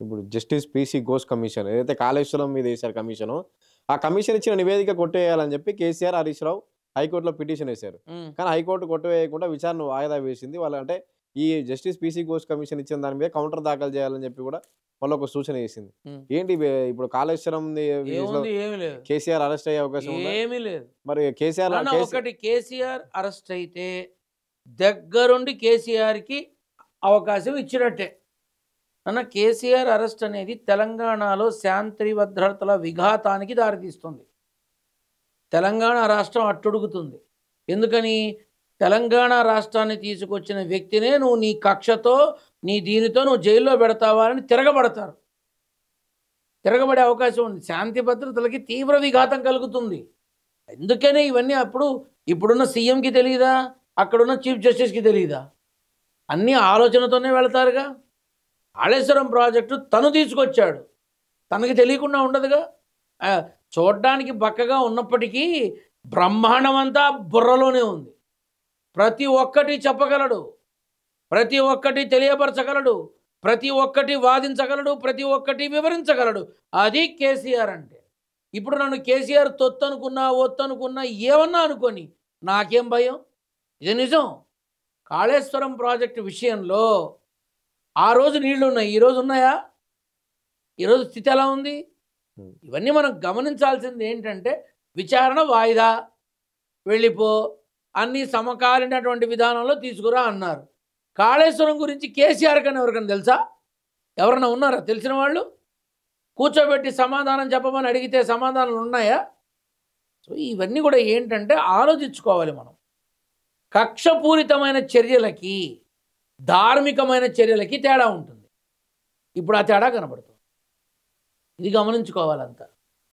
ఇప్పుడు justice PC Ghosh commission ఏదైతే కాళేశ్వరం మీద వేశారు కమిషను, ఆ కమిషన్ ఇచ్చిన నివేదిక కొట్టేయాలని చెప్పి కేసీఆర్, హరీష్ రావు హైకోర్టులో పిటిషన్ వేశారు. కానీ హైకోర్టు కొట్టివేయకుండా విచారణ వాయిదా వేసింది. వాళ్ళంటే ఈ జస్టిస్ పీసీ ఘోష్ కమిషన్ ఇచ్చిన దాని మీద కౌంటర్ దాఖలు చేయాలని చెప్పి కూడా వాళ్ళొక సూచన చేసింది. ఏంటి ఇప్పుడు కాళేశ్వరంది విషయంలో ఏమి లేదు, కేసీఆర్ అరెస్ట్ అయ్యే అవకాశం ఉందా? ఏమీ లేదు. మరి కేసీఆర్ ఒకటి కేసీఆర్ అరెస్ట్ అయితే దగ్గరుండి కేసీఆర్కి అవకాశం ఇచ్చినట్టే అన్న. కేసీఆర్ అరెస్ట్ అనేది తెలంగాణలో శాంతి భద్రతల విఘాతానికి దారితీస్తుంది. తెలంగాణ రాష్ట్రం అట్టుడుగుతుంది. ఎందుకని? తెలంగాణ రాష్ట్రాన్ని తీసుకొచ్చిన వ్యక్తినే నువ్వు నీ కక్షతో నీ దీనితో నువ్వు జైల్లో పెడతావా అని తిరగబడతారు. తిరగబడే అవకాశం ఉంది. శాంతి భద్రతలకి తీవ్ర విఘాతం కలుగుతుంది. ఎందుకనే ఇవన్నీ ఇప్పుడున్న సీఎంకి తెలియదా, అక్కడున్న చీఫ్ జస్టిస్కి తెలియదా? అన్నీ ఆలోచనతోనే వెళతారుగా. కాళేశ్వరం ప్రాజెక్టు తను తీసుకొచ్చాడు, తనకి తెలియకుండా ఉండదుగా. చూడ్డానికి బక్కగా ఉన్నప్పటికీ బ్రహ్మాండం అంతా బుర్రలోనే ఉంది. ప్రతి ఒక్కటి చెప్పగలడు, ప్రతి ఒక్కటి తెలియపరచగలడు, ప్రతి ఒక్కటి వాదించగలడు, ప్రతి ఒక్కటి వివరించగలడు. అది కేసీఆర్ అంటే. ఇప్పుడు నన్ను కేసీఆర్ తొత్తనుకున్నా ఒత్తనుకున్నా ఏమన్నా అనుకొని నాకేం భయం? ఇది నిజం. కాళేశ్వరం ప్రాజెక్టు విషయంలో ఆ రోజు నీళ్లు ఉన్నాయి, ఈరోజు ఉన్నాయా? ఈరోజు స్థితి ఎలా ఉంది? ఇవన్నీ మనం గమనించాల్సింది ఏంటంటే, విచారణ వాయిదా, వెళ్ళిపో, అన్నీ సమకాలీనటువంటి విధానంలో తీసుకురా అన్నారు. కాళేశ్వరం గురించి కేసీఆర్ కన్నా ఎవరికైనా తెలుసా? ఎవరన్నా ఉన్నారా తెలిసిన వాళ్ళు? కూర్చోబెట్టి సమాధానం చెప్పమని అడిగితే సమాధానాలు ఉన్నాయా? సో ఇవన్నీ కూడా ఏంటంటే ఆలోచించుకోవాలి మనం. కక్షపూరితమైన చర్యలకి, ధార్మికమైన చర్యలకి తేడా ఉంటుంది. ఇప్పుడు ఆ తేడా కనబడుతుంది. ఇది గమనించుకోవాలంతా.